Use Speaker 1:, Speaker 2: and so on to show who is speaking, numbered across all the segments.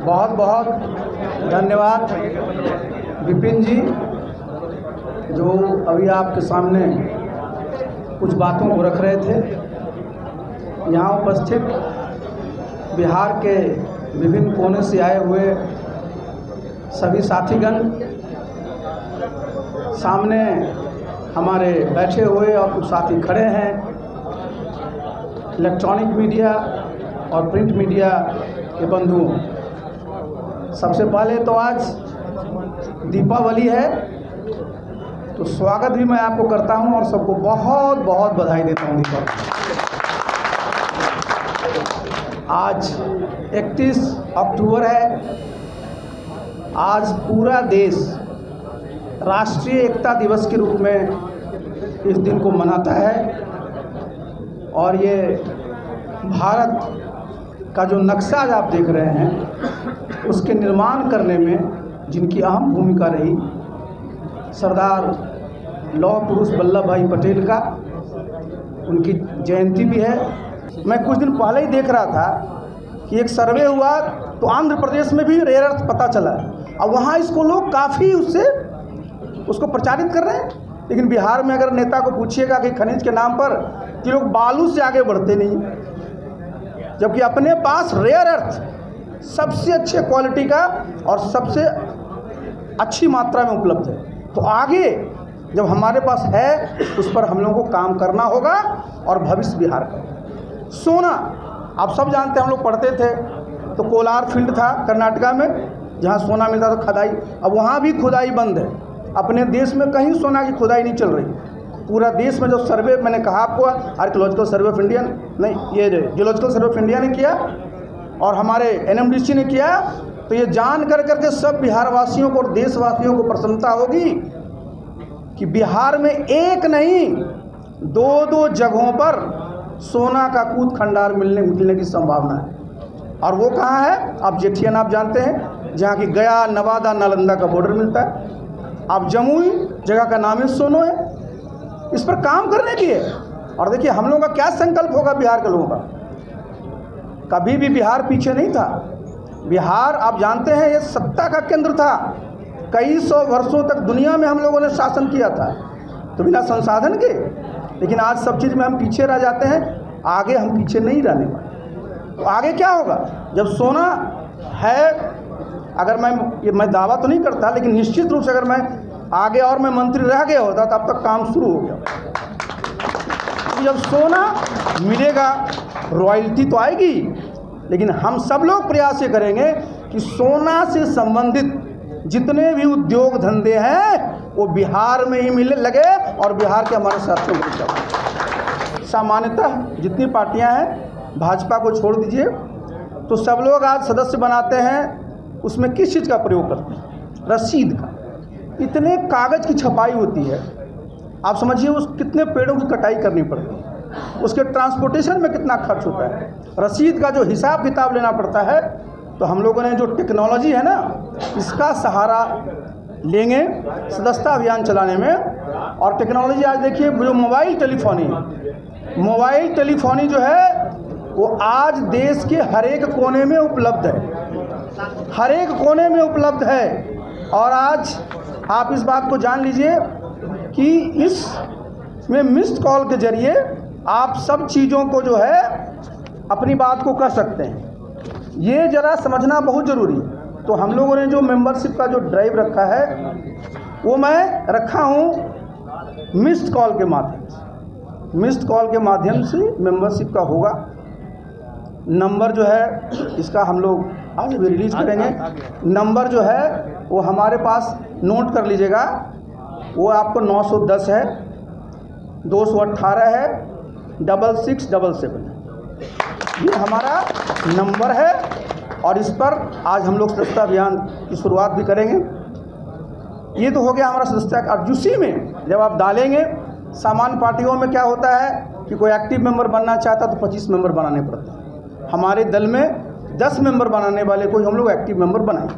Speaker 1: बहुत बहुत धन्यवाद विपिन जी, जो अभी आपके सामने कुछ बातों को रख रहे थे। यहाँ उपस्थित बिहार के विभिन्न कोने से आए हुए सभी साथीगण, सामने हमारे बैठे हुए और कुछ साथी खड़े हैं, इलेक्ट्रॉनिक मीडिया और प्रिंट मीडिया के बंधुओं, सबसे पहले तो आज दीपावली है, तो स्वागत भी मैं आपको करता हूं और सबको बहुत बहुत बधाई देता हूं दीपावली। आज 31 अक्टूबर है। आज पूरा देश राष्ट्रीय एकता दिवस के रूप में इस दिन को मनाता है और ये भारत का जो नक्शा आज आप देख रहे हैं, उसके निर्माण करने में जिनकी अहम भूमिका रही, सरदार लौह पुरुष वल्लभ भाई पटेल का, उनकी जयंती भी है। मैं कुछ दिन पहले ही देख रहा था कि एक सर्वे हुआ तो आंध्र प्रदेश में भी रेयर अर्थ पता चला और वहाँ इसको लोग काफ़ी उसको प्रचारित कर रहे हैं। लेकिन बिहार में अगर नेता को पूछिएगा कि खनिज के नाम पर, कि लोग बालू से आगे बढ़ते नहीं, जबकि अपने पास रेयर अर्थ सबसे अच्छे क्वालिटी का और सबसे अच्छी मात्रा में उपलब्ध है। तो आगे जब हमारे पास है, उस पर हम लोगों को काम करना होगा और भविष्य बिहार का। सोना आप सब जानते हैं, हम लोग पढ़ते थे तो कोलार फील्ड था कर्नाटका में, जहाँ सोना मिलता था खुदाई। अब वहाँ भी खुदाई बंद है। अपने देश में कहीं सोना की खुदाई नहीं चल रही। पूरा देश में जो सर्वे मैंने कहा आपको, आर्कियोलॉजिकल सर्वे ऑफ इंडिया नहीं, ये जियोलॉजिकल सर्वे ऑफ इंडिया ने किया और हमारे NMDC ने किया, तो ये जान कर करके सब बिहारवासियों को और देशवासियों को प्रसन्नता होगी कि बिहार में एक नहीं 2-2 जगहों पर सोना का कूद खंडार मिलने की संभावना है। और वो कहाँ है? आप जेठियन आप जानते हैं, जहाँ की गया, नवादा, नालंदा का बॉर्डर मिलता है। आप जमुई जगह का नाम ही सोनो है। इस पर काम करने की है। और देखिए हम लोगों का क्या संकल्प होगा बिहार के लोगों का। कभी भी बिहार पीछे नहीं था। बिहार आप जानते हैं ये सत्ता का केंद्र था। कई सौ वर्षों तक दुनिया में हम लोगों ने शासन किया था, तो बिना संसाधन के। लेकिन आज सब चीज़ में हम पीछे रह जाते हैं, आगे हम पीछे नहीं रहने वाले। तो आगे क्या होगा? जब सोना है, अगर मैं दावा तो नहीं करता, लेकिन निश्चित रूप से अगर मैं आगे और मैं मंत्री रह गया होता तब तक काम शुरू हो गया। तो जब सोना मिलेगा, रॉयल्टी तो आएगी, लेकिन हम सब लोग प्रयास ये करेंगे कि सोना से संबंधित जितने भी उद्योग धंधे हैं वो बिहार में ही मिलने लगे और बिहार के हमारे साथियों को चलाएं। सामान्यतः जितनी पार्टियां हैं, भाजपा को छोड़ दीजिए, तो सब लोग आज सदस्य बनाते हैं, उसमें किस चीज़ का प्रयोग करते हैं? रसीद का। इतने कागज़ की छपाई होती है, आप समझिए उस कितने पेड़ों की कटाई करनी पड़ती है, उसके ट्रांसपोर्टेशन में कितना खर्च होता है, रसीद का जो हिसाब किताब लेना पड़ता है। तो हम लोगों ने जो टेक्नोलॉजी है ना, इसका सहारा लेंगे सदस्यता अभियान चलाने में। और टेक्नोलॉजी आज देखिए, जो मोबाइल टेलीफोनी जो है वो आज देश के हर एक कोने में उपलब्ध है, हर एक कोने में उपलब्ध है। और आज आप इस बात को जान लीजिए कि इसमें मिस्ड कॉल के जरिए आप सब चीज़ों को जो है अपनी बात को कर सकते हैं। ये ज़रा समझना बहुत ज़रूरी है। तो हम लोगों ने जो मेंबरशिप का जो ड्राइव रखा है, वो मैं रखा हूँ मिस्ड कॉल के माध्यम से। मिस्ड कॉल के माध्यम से मेंबरशिप का होगा। नंबर जो है इसका हम लोग आज भी रिलीज करेंगे। नंबर जो है वो हमारे पास नोट कर लीजिएगा, वो आपको 910 है, 218 है, 6677 ये हमारा नंबर है। और इस पर आज हम लोग सदस्यता अभियान की शुरुआत भी करेंगे। ये तो हो गया हमारा सदस्यता। और उसी में जब आप डालेंगे, सामान्य पार्टियों में क्या होता है कि कोई एक्टिव मेंबर बनना चाहता तो 25 मेंबर बनाने पड़ते हैं। हमारे दल में 10 मेंबर बनाने वाले को हम लोग एक्टिव मेंबर बनाएंगे।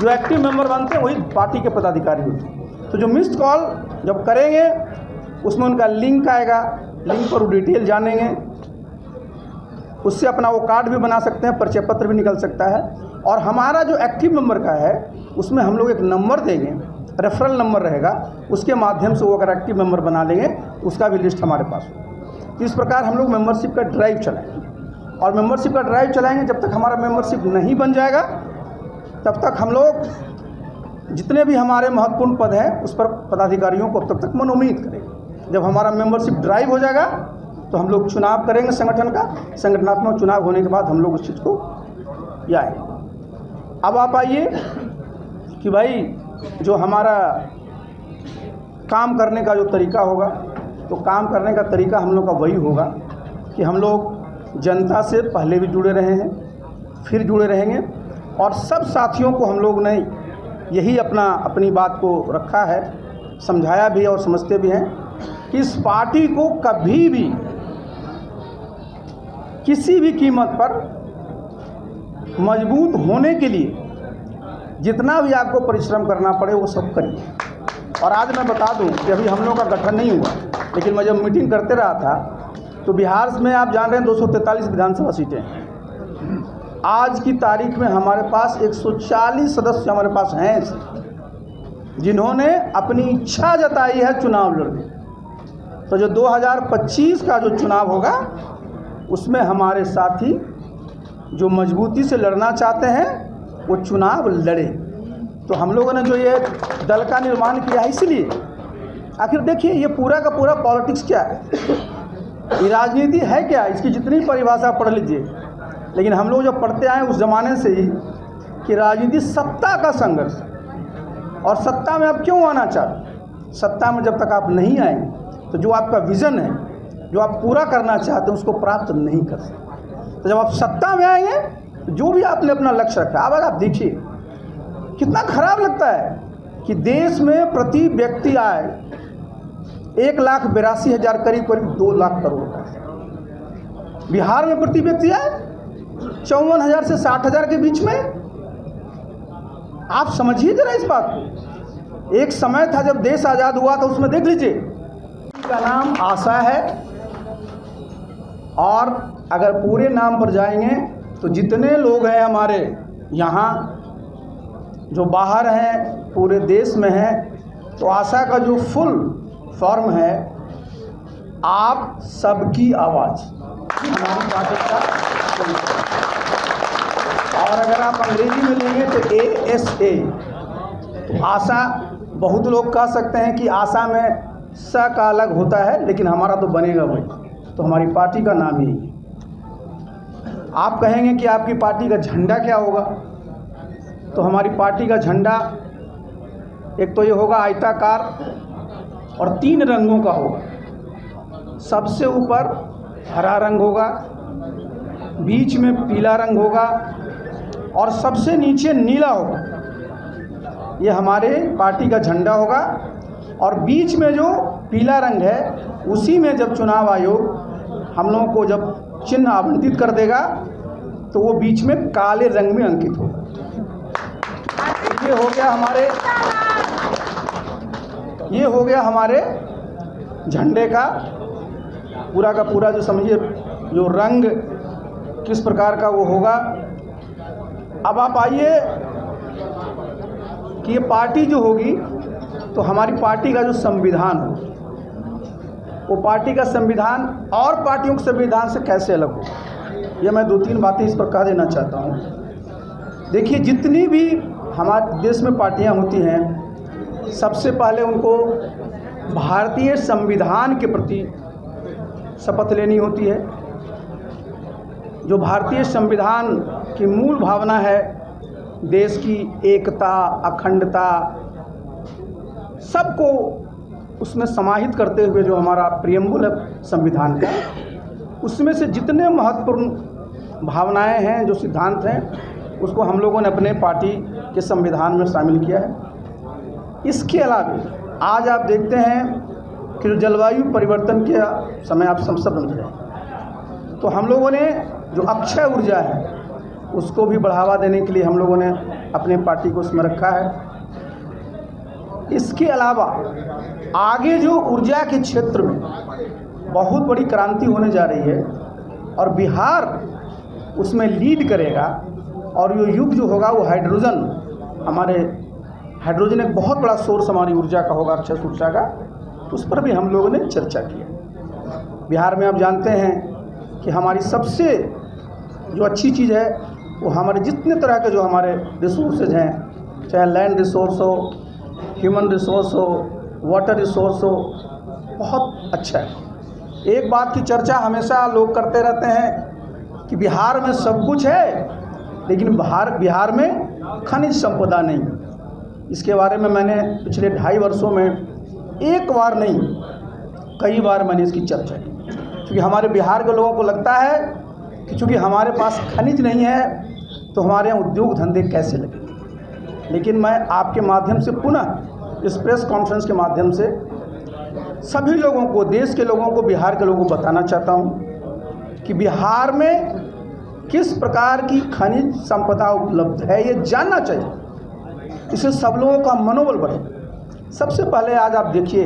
Speaker 1: जो एक्टिव मेंबर बनते हैं वही पार्टी के पदाधिकारी होते हैं। तो जो मिस्ड कॉल जब करेंगे उसमें उनका लिंक आएगा, लिंक पर वो डिटेल जानेंगे, उससे अपना वो कार्ड भी बना सकते हैं, परिचय पत्र भी निकल सकता है। और हमारा जो एक्टिव मेंबर का है उसमें हम लोग एक नंबर देंगे, रेफरल नंबर रहेगा, उसके माध्यम से वो अगर एक्टिव मेंबर बना लेंगे उसका भी लिस्ट हमारे पास हो। तो इस प्रकार हम लोग मेंबरशिप का ड्राइव चलाएंगे। और मेंबरशिप का ड्राइव चलाएंगे, जब तक हमारा मेंबरशिप नहीं बन जाएगा तब तक हम लोग जितने भी हमारे महत्वपूर्ण पद हैं उस पर पदाधिकारियों को तब तक मनोमीत करेंगे। जब हमारा मेंबरशिप ड्राइव हो जाएगा तो हम लोग चुनाव करेंगे संगठन का। संगठनात्मक चुनाव होने के बाद हम लोग उस चीज़ को आएंगे। अब आप आइए कि भाई जो हमारा काम करने का जो तरीका होगा, तो काम करने का तरीका हम लोग का वही होगा कि हम लोग जनता से पहले भी जुड़े रहे हैं, फिर जुड़े रहेंगे। और सब साथियों को हम लोग ने यही अपनी बात को रखा है, समझाया भी और समझते भी हैं कि इस पार्टी को कभी भी किसी भी कीमत पर मजबूत होने के लिए जितना भी आपको परिश्रम करना पड़े वो सब करिए। और आज मैं बता दूं कि अभी हम लोग का गठन नहीं हुआ, लेकिन मैं जब मीटिंग करते रहा था तो बिहार में आप जान रहे हैं 243 विधानसभा सीटें हैं। आज की तारीख में हमारे पास 140 सदस्य हमारे पास हैं जिन्होंने अपनी इच्छा जताई है चुनाव लड़ने। तो जो 2025 का जो चुनाव होगा उसमें हमारे साथी जो मजबूती से लड़ना चाहते हैं वो चुनाव लड़े। तो हम लोगों ने जो ये दल का निर्माण किया है, इसलिए आखिर देखिए ये पूरा का पूरा पॉलिटिक्स क्या है, ये राजनीति है क्या, इसकी जितनी परिभाषा पढ़ लीजिए। लेकिन हम लोग जब पढ़ते आए उस ज़माने से ही कि राजनीति सत्ता का संघर्ष, और सत्ता में आप क्यों आना चाहते, सत्ता में जब तक आप नहीं आएंगे तो जो आपका विज़न है, जो आप पूरा करना चाहते हैं उसको प्राप्त नहीं कर सकते। तो जब आप सत्ता में आएंगे तो जो भी आपने अपना लक्ष्य रखा, अब आप देखिए कितना खराब लगता है कि देश में प्रति व्यक्ति आय 1,82,000 करीब 2 लाख करोड़ का। बिहार में प्रति व्यक्ति आय 54,000 से 60,000 के बीच में। आप समझिए जरा इस बात को। एक समय था जब देश आज़ाद हुआ था, उसमें देख लीजिए का नाम आशा है, और अगर पूरे नाम पर जाएंगे तो जितने लोग हैं हमारे यहाँ जो बाहर हैं, पूरे देश में हैं, तो आशा का जो फुल फॉर्म है आप सबकी आवाज़, हमारी पार्टी का। और अगर आप अंग्रेजी में लेंगे तो ASA। तो आशा बहुत लोग कह सकते हैं कि आशा में स का अलग होता है, लेकिन हमारा तो बनेगा वही, तो हमारी पार्टी का नाम यही है। आप कहेंगे कि आपकी पार्टी का झंडा क्या होगा, तो हमारी पार्टी का झंडा एक तो ये होगा आयताकार और 3 रंगों का होगा। सबसे ऊपर हरा रंग होगा, बीच में पीला रंग होगा और सबसे नीचे नीला होगा। ये हमारे पार्टी का झंडा होगा। और बीच में जो पीला रंग है उसी में जब चुनाव आयोग हम लोगों को जब चिन्ह आवंटित कर देगा तो वो बीच में काले रंग में अंकित होगा। ये हो गया हमारे झंडे का पूरा जो समझिए जो रंग किस प्रकार का वो होगा। अब आप आइए कि ये पार्टी जो होगी तो हमारी पार्टी का जो संविधान हो, वो पार्टी का संविधान और पार्टियों के संविधान से कैसे अलग हो, ये मैं 2-3 बातें इस पर कह देना चाहता हूँ। देखिए जितनी भी हमारे देश में पार्टियां होती हैं, सबसे पहले उनको भारतीय संविधान के प्रति शपथ लेनी होती है। जो भारतीय संविधान की मूल भावना है, देश की एकता, अखंडता, सबको उसमें समाहित करते हुए जो हमारा प्रियम्बुल है संविधान का, उसमें से जितने महत्वपूर्ण भावनाएं हैं, जो सिद्धांत हैं, उसको हम लोगों ने अपने पार्टी के संविधान में शामिल किया है। इसके अलावा आज आप देखते हैं कि जो जलवायु परिवर्तन के समय आप सब समझ रहे हैं, तो हम लोगों ने जो अक्षय ऊर्जा है उसको भी बढ़ावा देने के लिए हम लोगों ने अपने पार्टी को उसमें रखा है। इसके अलावा आगे जो ऊर्जा के क्षेत्र में बहुत बड़ी क्रांति होने जा रही है, और बिहार उसमें लीड करेगा। और ये युग जो होगा वो हाइड्रोजन, हमारे हाइड्रोजन एक बहुत बड़ा सोर्स हमारी ऊर्जा का होगा, अक्षय ऊर्जा का, उस पर भी हम लोगों ने चर्चा की। बिहार में आप जानते हैं कि हमारी सबसे जो अच्छी चीज़ है वो हमारे जितने तरह के जो हमारे रिसोर्सेज हैं, चाहे लैंड रिसोर्स हो, ह्यूमन रिसोर्स हो, वाटर रिसोर्स हो, बहुत अच्छा है। एक बात की चर्चा हमेशा लोग करते रहते हैं कि बिहार में सब कुछ है लेकिन बिहार में खनिज संपदा नहीं। इसके बारे में मैंने पिछले 2.5 वर्षों में एक बार नहीं कई बार मैंने इसकी चर्चा की, क्योंकि हमारे बिहार के लोगों को लगता है कि चूँकि हमारे पास खनिज नहीं है तो हमारे यहाँ उद्योग धंधे कैसे लगेंगे। लेकिन मैं आपके माध्यम से पुनः इस प्रेस कॉन्फ्रेंस के माध्यम से सभी लोगों को, देश के लोगों को, बिहार के लोगों को बताना चाहता हूँ कि बिहार में किस प्रकार की खनिज संपदा उपलब्ध है, ये जानना चाहिए। इससे सब लोगों का मनोबल बढ़े। सबसे पहले आज आप देखिए,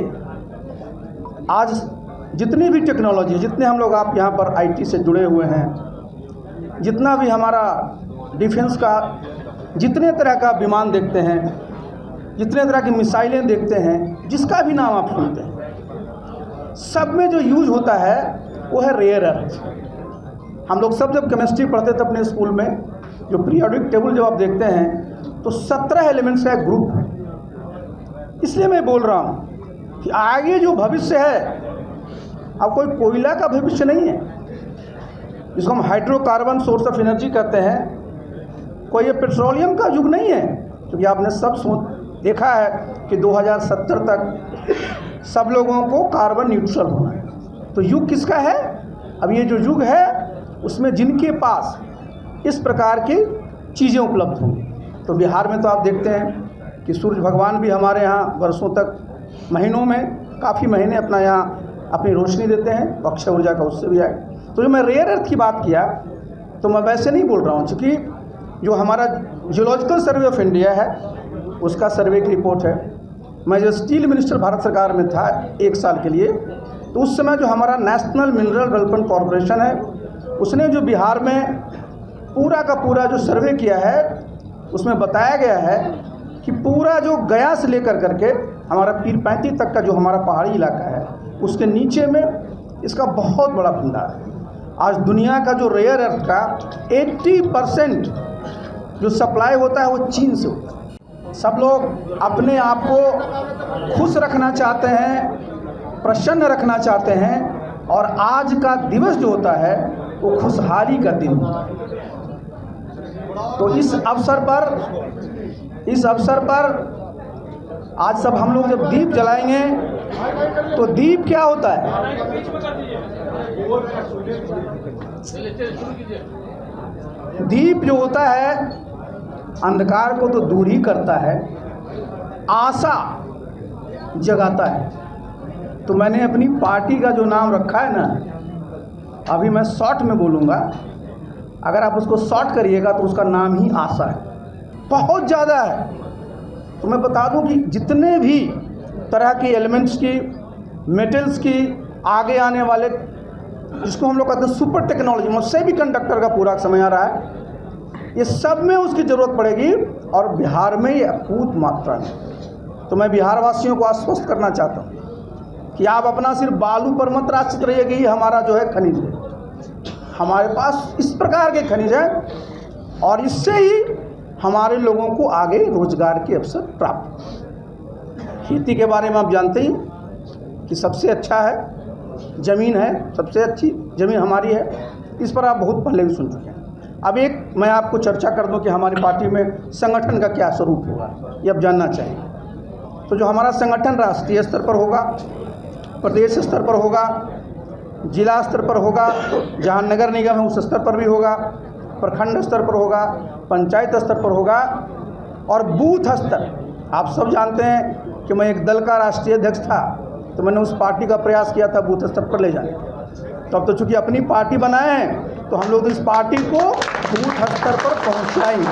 Speaker 1: आज जितनी भी टेक्नोलॉजी, जितने हम लोग आप यहाँ पर आईटी से जुड़े हुए हैं, जितना भी हमारा डिफेंस का, जितने तरह का विमान देखते हैं, जितने तरह की मिसाइलें देखते हैं, जिसका भी नाम आप सुनते हैं, सब में जो यूज होता है वो है रेयर अर्थ। हम लोग सब जब केमिस्ट्री पढ़ते थे अपने स्कूल में, जो पीरियोडिक टेबल जब आप देखते हैं तो 17 एलिमेंट्स का एक ग्रुप है। इसलिए मैं बोल रहा हूँ कि आगे जो भविष्य है, अब कोई कोयला का भविष्य नहीं है, जिसको हम हाइड्रोकार्बन सोर्स ऑफ एनर्जी कहते हैं, कोई ये पेट्रोलियम का युग नहीं है। क्योंकि आपने सब देखा है कि 2070 तक सब लोगों को कार्बन न्यूट्रल होना है। तो युग किसका है? अब ये जो युग है उसमें जिनके पास इस प्रकार की चीज़ें उपलब्ध होंगी। तो बिहार में तो आप देखते हैं कि सूर्य भगवान भी हमारे यहाँ वर्षों तक, महीनों में काफ़ी महीने अपना यहाँ अपनी रोशनी देते हैं, अक्षय ऊर्जा का उससे भी आए। तो जो मैं रेयर अर्थ की बात किया तो मैं वैसे नहीं बोल रहा हूँ, क्योंकि जो हमारा जियोलॉजिकल सर्वे ऑफ इंडिया है उसका सर्वे की रिपोर्ट है। मैं जो स्टील मिनिस्टर भारत सरकार में था 1 साल के लिए, तो उस समय जो हमारा नेशनल मिनरल डेवलपमेंट कॉरपोरेशन है उसने जो बिहार में पूरा का पूरा जो सर्वे किया है उसमें बताया गया है कि पूरा जो गया से लेकर करके हमारा पीरपैंती तक का जो हमारा पहाड़ी इलाका है उसके नीचे में इसका बहुत बड़ा भंडार है। आज दुनिया का जो रेयर अर्थ का 80% जो सप्लाई होता है वो चीन से होता है। सब लोग अपने आप को खुश रखना चाहते हैं, प्रसन्न रखना चाहते हैं, और आज का दिवस जो होता है वो खुशहाली का दिन होता है। तो इस अवसर पर आज सब हम लोग जब दीप जलाएंगे तो दीप क्या होता है? दीप जो होता है अंधकार को तो दूर ही करता है, आशा जगाता है। तो मैंने अपनी पार्टी का जो नाम रखा है ना, अभी मैं शॉर्ट में बोलूँगा, अगर आप उसको शॉर्ट करिएगा तो उसका नाम ही आशा है। बहुत ज़्यादा है। तो मैं बता दूं कि जितने भी तरह की एलिमेंट्स की, मेटल्स की, आगे आने वाले जिसको हम लोग कहते हैं सुपर टेक्नोलॉजी, सेमी कंडक्टर का पूरा समय आ रहा है, ये सब में उसकी ज़रूरत पड़ेगी, और बिहार में ये अकूत मात्रा में। तो मैं बिहार वासियों को आश्वस्त करना चाहता हूँ कि आप अपना सिर्फ बालू पर मत आश्रित रहिए कि ये हमारा जो है खनिज है। हमारे पास इस प्रकार के खनिज है और इससे ही हमारे लोगों को आगे रोजगार के अवसर प्राप्त। खेती के बारे में आप जानते ही कि सबसे अच्छा है ज़मीन है, सबसे अच्छी ज़मीन हमारी है। इस पर आप बहुत पहले भी सुन चुके हैं। अब एक मैं आपको चर्चा कर दूं कि हमारी पार्टी में संगठन का क्या स्वरूप होगा, ये आप जानना चाहिए। तो जो हमारा संगठन राष्ट्रीय स्तर पर होगा, प्रदेश स्तर पर होगा, जिला स्तर पर होगा, जहाँ नगर निगम है उस स्तर पर भी होगा, प्रखंड स्तर पर होगा, पंचायत स्तर पर होगा, और बूथ स्तर। आप सब जानते हैं कि मैं एक दल का राष्ट्रीय अध्यक्ष था, तो मैंने उस पार्टी का प्रयास किया था बूथ स्तर पर ले जाने का। तो अब तो चूँकि अपनी पार्टी बनाए हैं तो हम लोग इस पार्टी को बूथ स्तर पर पहुँचाएंगे।